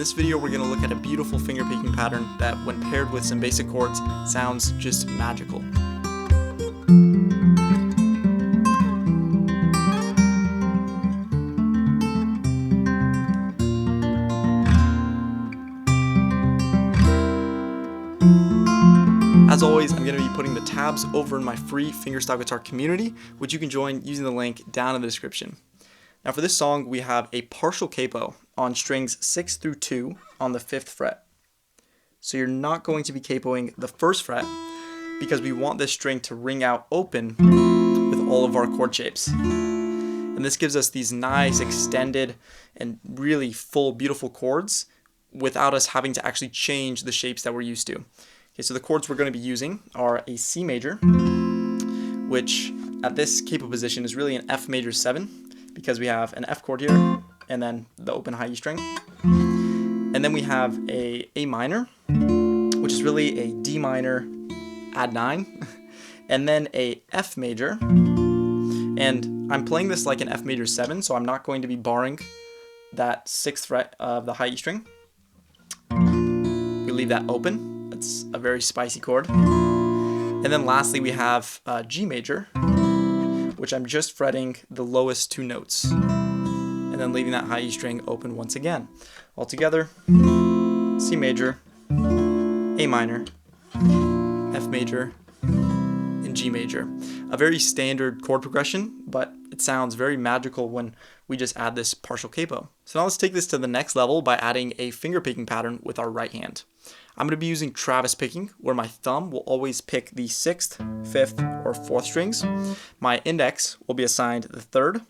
this video we're going to look at a beautiful finger picking pattern that, when paired with some basic chords, sounds just magical. As always, I'm going to be putting the tabs over in my free fingerstyle guitar community, which you can join using the link down in the description. Now for this song, we have a partial capo on strings 6 through 2 on the 5th fret. So you're not going to be capoing the 1st fret because we want this string to ring out open with all of our chord shapes. And this gives us these nice extended and really full, beautiful chords without us having to actually change the shapes that we're used to. Okay, so the chords we're going to be using are a C major, which at this capo position is really an F major 7, because we have an F chord here, and then the open high E string. And then we have a A minor, which is really a D minor add 9, and then a F major. And I'm playing this like an F major 7, so I'm not going to be barring that 6th fret of the high E string. We leave that open. It's a very spicy chord. And then lastly we have G major, which I'm just fretting the lowest 2 notes, and then leaving that high E string open once again. All together, C major, A minor, F major, and G major. A very standard chord progression, but it sounds very magical when we just add this partial capo. So now let's take this to the next level by adding a finger picking pattern with our right hand. I'm going to be using Travis picking, where my thumb will always pick the 6th, 5th, or 4th strings. My index will be assigned the 3rd,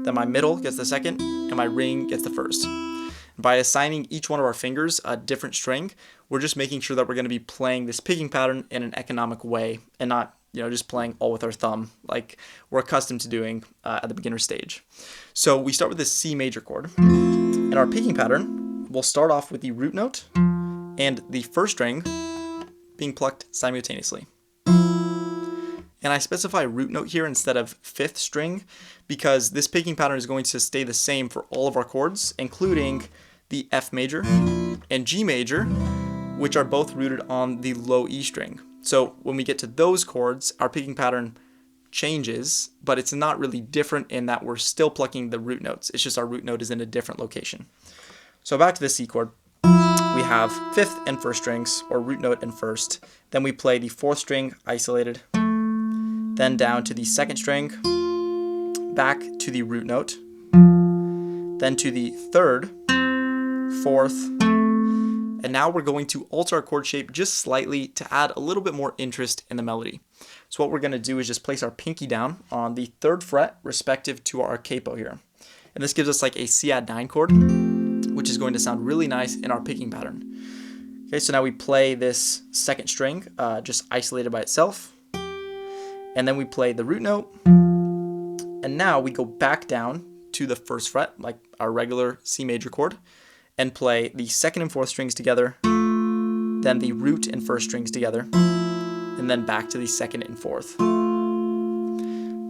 then my middle gets the 2nd, and my ring gets the 1st. By assigning each one of our fingers a different string, we're just making sure that we're going to be playing this picking pattern in an economic way and not, just playing all with our thumb like we're accustomed to doing at the beginner stage. So we start with this C major chord, and our picking pattern will start off with the root note and the 1st string being plucked simultaneously. And I specify root note here instead of 5th string because this picking pattern is going to stay the same for all of our chords, including the F major and G major, which are both rooted on the low E string. So when we get to those chords, our picking pattern changes, but it's not really different in that we're still plucking the root notes. It's just our root note is in a different location. So back to the C chord. We have 5th and 1st strings, or root note and 1st. Then we play the 4th string isolated, then down to the 2nd string, back to the root note, then to the 3rd, 4th, and now we're going to alter our chord shape just slightly to add a little bit more interest in the melody. So what we're going to do is just place our pinky down on the 3rd fret respective to our capo here. And this gives us like a C add 9 chord, which is going to sound really nice in our picking pattern. Okay, so now we play this 2nd string just isolated by itself, and then we play the root note, and now we go back down to the 1st fret like our regular C major chord and play the 2nd and 4th strings together, then the root and 1st strings together, and then back to the 2nd and 4th.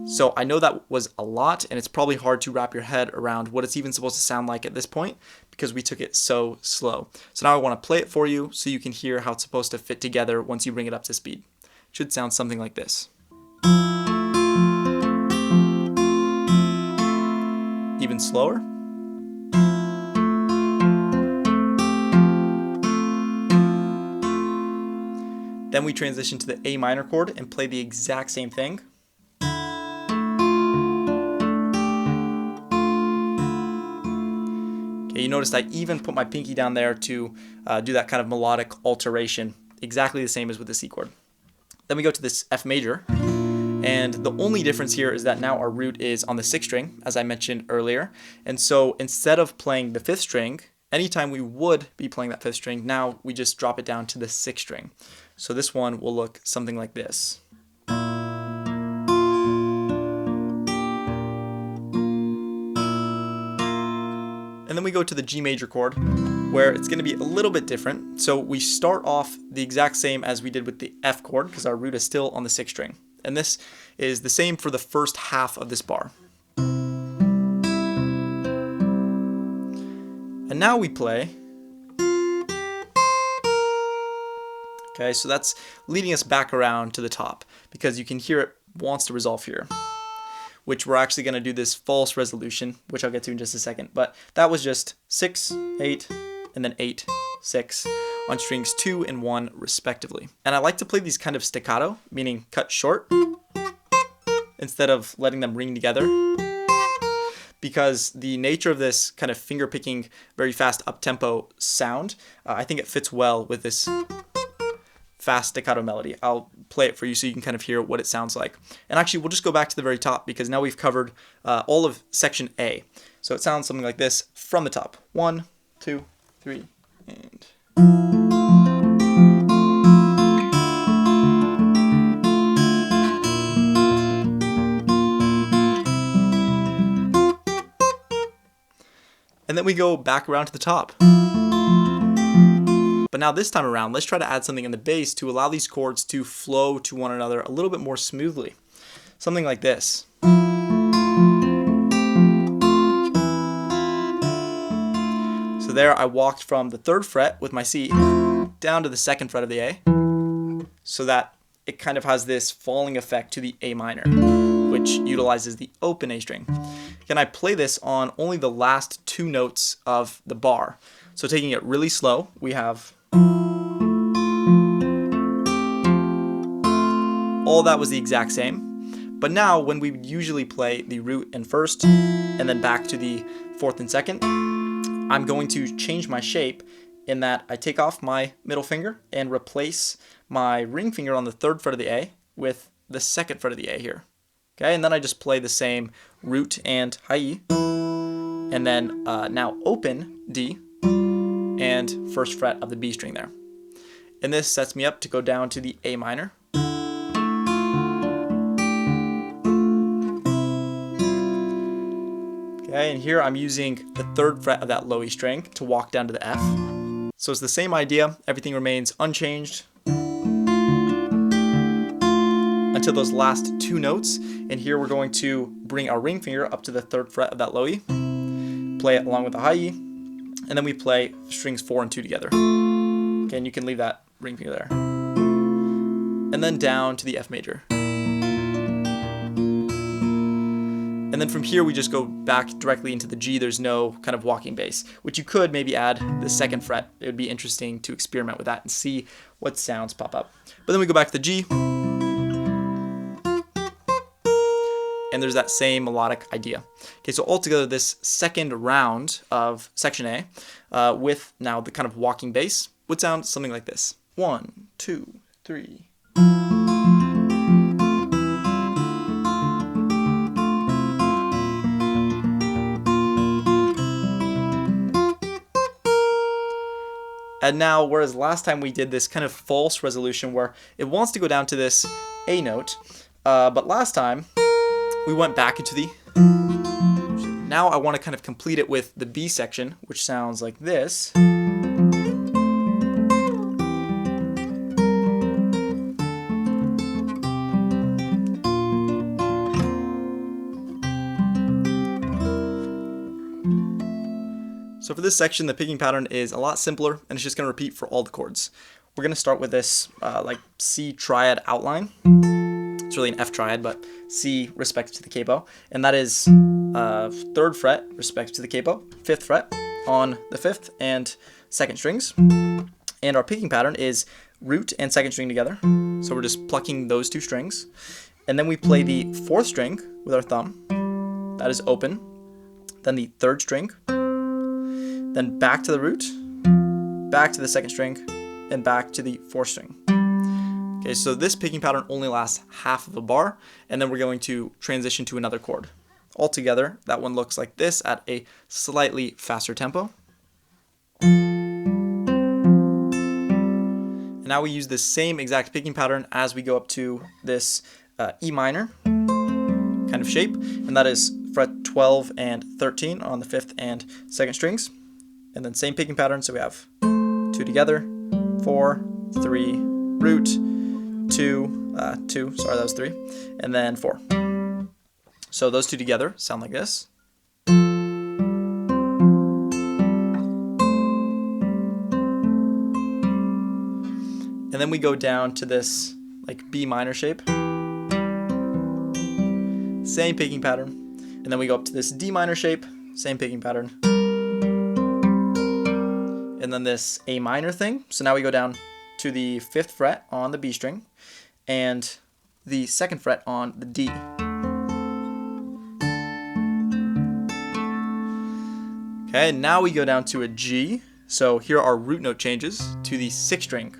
So I know that was a lot, and it's probably hard to wrap your head around what it's even supposed to sound like at this point because we took it so slow. So now I want to play it for you so you can hear how it's supposed to fit together once you bring it up to speed. It should sound something like this. Even slower. Then we transition to the A minor chord and play the exact same thing. Okay, you noticed I even put my pinky down there to do that kind of melodic alteration, exactly the same as with the C chord. Then we go to this F major, and the only difference here is that now our root is on the 6th string, as I mentioned earlier. And so instead of playing the 5th string, anytime we would be playing that 5th string, now we just drop it down to the 6th string. So this one will look something like this. And then we go to the G major chord, where it's going to be a little bit different. So we start off the exact same as we did with the F chord because our root is still on the 6th string. And this is the same for the first half of this bar. And now we play Okay, so that's leading us back around to the top because you can hear it wants to resolve here, which we're actually going to do this false resolution, which I'll get to in just a second. But that was just 6, 8, and then 8, 6 on strings 2 and 1 respectively. And I like to play these kind of staccato, meaning cut short, instead of letting them ring together, because the nature of this kind of finger picking, very fast up-tempo sound, I think it fits well with this fast staccato melody. I'll play it for you so you can kind of hear what it sounds like. And actually, we'll just go back to the very top because now we've covered all of section A. So it sounds something like this from the top. 1, 2, 3, and... And then we go back around to the top. But now this time around, let's try to add something in the bass to allow these chords to flow to one another a little bit more smoothly. Something like this. So there I walked from the 3rd fret with my C down to the 2nd fret of the A, so that it kind of has this falling effect to the A minor, which utilizes the open A string. Can I play this on only the last 2 notes of the bar? So taking it really slow, we have... all that was the exact same. But now when we usually play the root and 1st and then back to the 4th and 2nd, I'm going to change my shape in that I take off my middle finger and replace my ring finger on the 3rd fret of the A with the 2nd fret of the A here. Okay, and then I just play the same root and high E, and then now open D and 1st fret of the B string there. And this sets me up to go down to the A minor. Okay, and here I'm using the 3rd fret of that low E string to walk down to the F. So it's the same idea, everything remains unchanged until those last 2 notes, and here we're going to bring our ring finger up to the 3rd fret of that low E, play it along with the high E, and then we play strings 4 and 2 together. Okay, and you can leave that ring finger there. And then down to the F major. And then from here we just go back directly into the G. There's no kind of walking bass, which you could maybe add the 2nd fret. It would be interesting to experiment with that and see what sounds pop up. But then we go back to the G, and there's that same melodic idea. Okay, so altogether this 2nd round of section A, with now the kind of walking bass, would sound something like this. 1, 2, 3. And now, whereas last time we did this kind of false resolution where it wants to go down to this A note, but last time we went back into the... Now I want to kind of complete it with the B section, which sounds like this. So for this section, the picking pattern is a lot simpler, and it's just going to repeat for all the chords. We're going to start with this like C triad outline. It's really an F triad, but C respective to the capo, and that is 3rd fret respective to the capo, 5th fret on the 5th and 2nd strings. And our picking pattern is root and 2nd string together. So we're just plucking those 2 strings, and then we play the 4th string with our thumb. That is open. Then the 3rd string. Then back to the root, back to the 2nd string, and back to the 4th string. Okay, so this picking pattern only lasts half of a bar, and then we're going to transition to another chord. Altogether, that one looks like this at a slightly faster tempo. And now we use the same exact picking pattern as we go up to this E minor kind of shape, and that is fret 12 and 13 on the 5th and 2nd strings. And then same picking pattern, so we have 2 together, 4, 3, root, 2, 2, sorry that was 3, and then 4. So those 2 together sound like this. And then we go down to this like B minor shape. Same picking pattern. And then we go up to this D minor shape, same picking pattern. And then this A minor thing. So now we go down to the 5th fret on the B string and the 2nd fret on the D. Okay, now we go down to a G. So here are root note changes to the 6th string.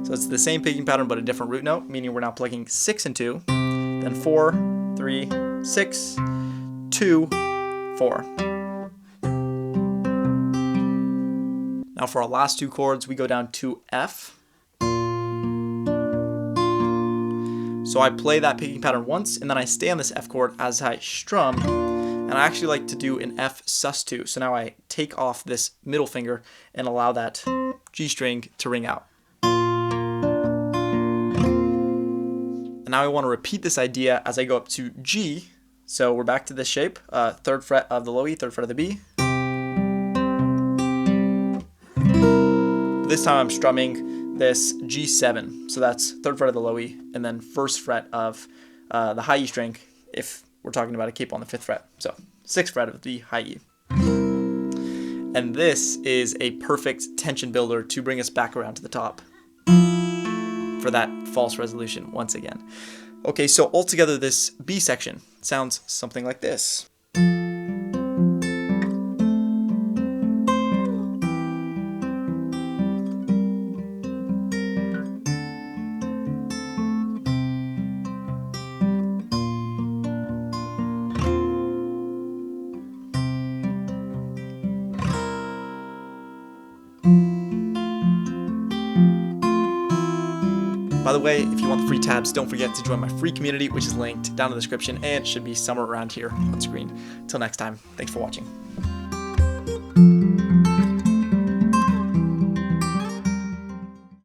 So it's the same picking pattern but a different root note, meaning we're now plucking 6 and 2, then 4, 3, 6, 2, 4. Now for our last 2 chords, we go down to F. So I play that picking pattern once, and then I stay on this F chord as I strum, and I actually like to do an F sus2. So now I take off this middle finger and allow that G string to ring out. And now I want to repeat this idea as I go up to G. So we're back to this shape, 3rd fret of the low E, 3rd fret of the B. This time I'm strumming this G7. So that's 3rd fret of the low E, and then 1st fret of the high E string if we're talking about a capo on the 5th fret. So 6th fret of the high E. And this is a perfect tension builder to bring us back around to the top for that false resolution once again. Okay, so altogether this B section sounds something like this. By the way, if you want the free tabs, don't forget to join my free community, which is linked down in the description and should be somewhere around here on screen. Until next time, thanks for watching.